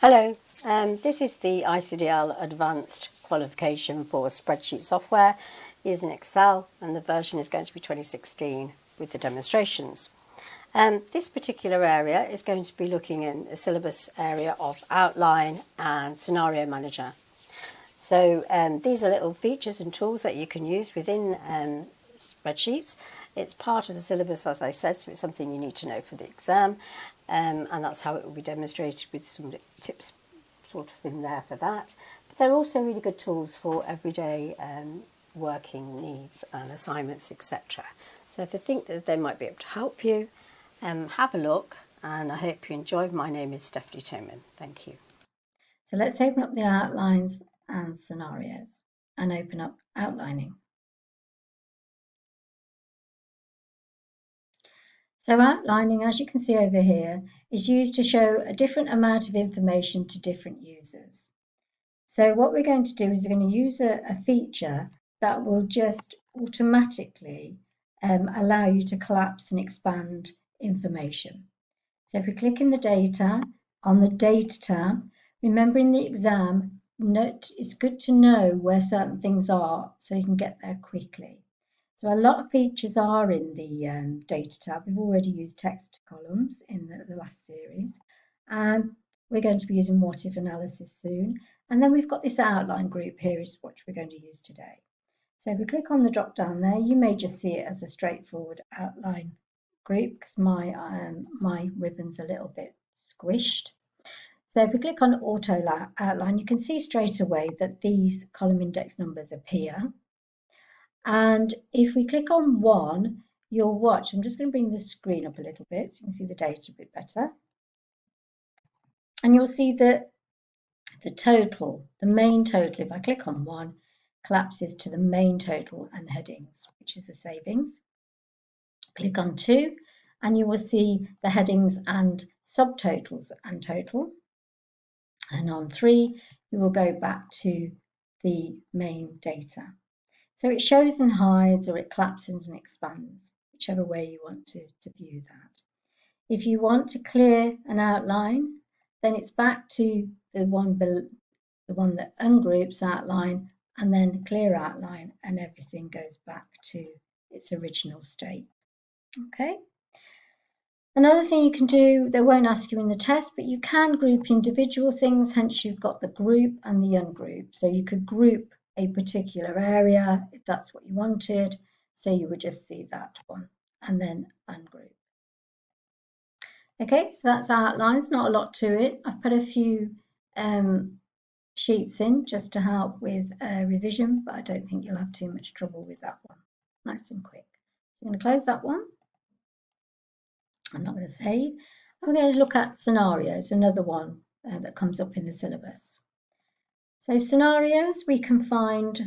Hello, this is the ICDL Advanced Qualification for Spreadsheet software using Excel, and the version is going to be 2016 with the demonstrations. This particular area is going to be looking in the syllabus area of Outline and Scenario Manager. So these are little features and tools that you can use within spreadsheets. It's part of the syllabus, as I said, so it's something you need to know for the exam, and that's how it will be demonstrated, with some tips sort of in there for that. But they're also really good tools for everyday working needs and assignments, etc. So if you think that they might be able to help you, have a look, and I hope you enjoy. My name is Stephanie Toman. Thank you. So let's open up the outlines and scenarios and open up outlining. So outlining, as you can see over here, is used to show a different amount of information to different users. So what we're going to do is we're going to use a feature that will just automatically allow you to collapse and expand information. So if we click in the data, on the data tab, remember in the exam, it's good to know where certain things are so you can get there quickly. So a lot of features are in the data tab. We've already used text columns in the last series, and we're going to be using what if analysis soon. And then we've got this outline group here is what we're going to use today. So if we click on the drop down there, you may just see it as a straightforward outline group because my ribbon's a little bit squished. So if we click on auto outline, you can see straight away that these column index numbers appear. And if we click on one, you'll watch. I'm just going to bring the screen up a little bit so you can see the data a bit better. And you'll see that the total, the main total, if I click on one, collapses to the main total and headings, which is the savings. Click on 2 and you will see the headings and subtotals and total. And on 3, you will go back to the main data. So it shows and hides, or it collapses and expands, whichever way you want to view that. If you want to clear an outline, then it's back to the one that ungroups outline, and then clear outline, and everything goes back to its original state. Okay. Another thing you can do, they won't ask you in the test, but you can group individual things, hence you've got the group and the ungroup. So you could group a particular area if that's what you wanted. So you would just see that one and then ungroup. Okay, so that's outlines, not a lot to it. I've put a few sheets in just to help with revision, but I don't think you'll have too much trouble with that one. Nice and quick. I'm going to close that one. I'm not going to save. I'm going to look at scenarios, another one that comes up in the syllabus. So scenarios we can find,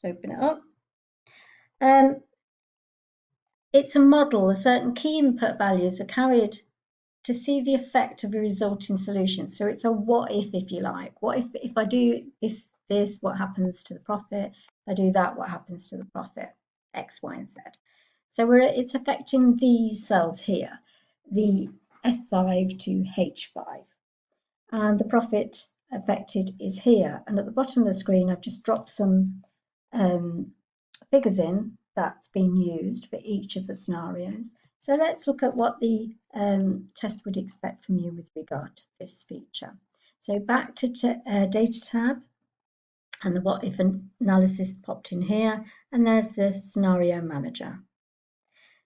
let's open it up. It's a model, a certain key input values are carried to see the effect of a resulting solution. So it's a what if you like. What if I do this, what happens to the profit? If I do that, what happens to the profit? X, Y, and Z. So it's affecting these cells here, the F5 to H5. And the profit affected is here. And at the bottom of the screen, I've just dropped some figures in that's been used for each of the scenarios. So let's look at what the test would expect from you with regard to this feature. So back to data tab, and the what if analysis popped in here, and there's the scenario manager.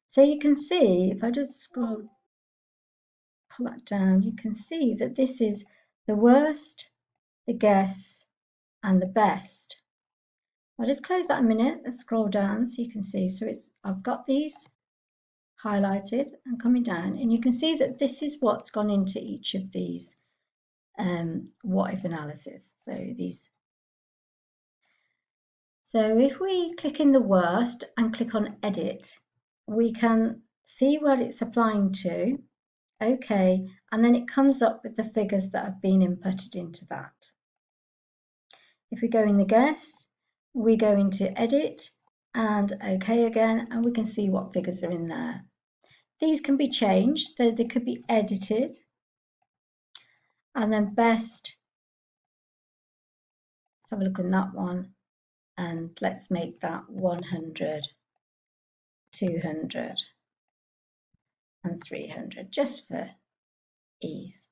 So you can see, if I just scroll, pull that down, you can see that this is the worst, the guess, and the best. I'll just close that a minute and scroll down so you can see. So I've got these highlighted and coming down, and you can see that this is what's gone into each of these what if analysis. So if we click in the worst and click on edit, we can see where it's applying to. Okay, and then it comes up with the figures that have been inputted into that. If we go in the guess, we go into edit and OK again, and we can see what figures are in there. These can be changed, so they could be edited. And then best, let's have a look at that one, and let's make that 100, 200 and 300 just for ease.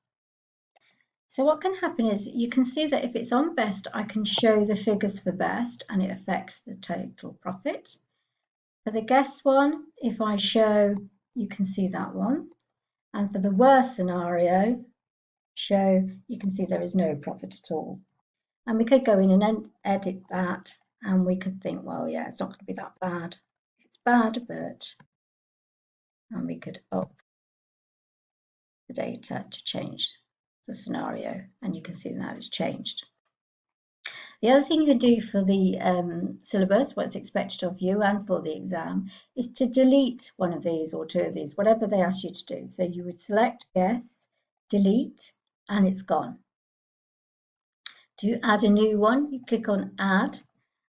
So what can happen is you can see that if it's on best, I can show the figures for best and it affects the total profit. For the guess one, if I show, you can see that one. And for the worst scenario, show, you can see there is no profit at all. And we could go in and edit that, and we could think, well, yeah, it's not going to be that bad. It's bad, but, and we could up the data to change the scenario, and you can see now it's changed. The other thing you can do for the syllabus, what's expected of you, and for the exam, is to delete one of these or two of these, whatever they ask you to do. So you would select guess, delete, and it's gone. To add a new one, you click on add,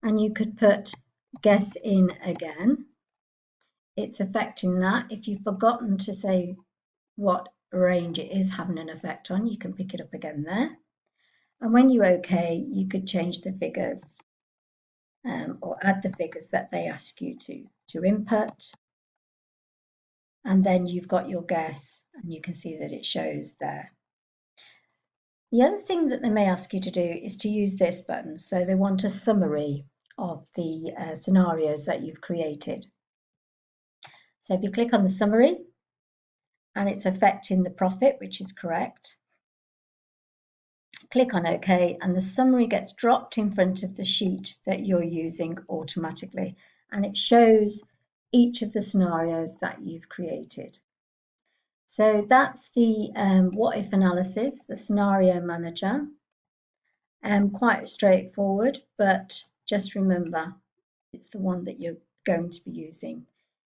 and you could put guess in again. It's affecting that. If you've forgotten to say what range it is having an effect on, you can pick it up again there. And when you OK, you could change the figures or add the figures that they ask you to input. And then you've got your guess, and you can see that it shows there. The other thing that they may ask you to do is to use this button. So they want a summary of the scenarios that you've created. So if you click on the summary, and it's affecting the profit, which is correct, click on OK, and the summary gets dropped in front of the sheet that you're using automatically, and it shows each of the scenarios that you've created. So that's the what if analysis, the scenario manager. Quite straightforward, but just remember it's the one that you're going to be using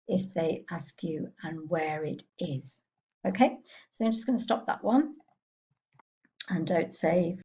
if they ask you and where it is. Okay, so I'm just going to stop that one and don't save.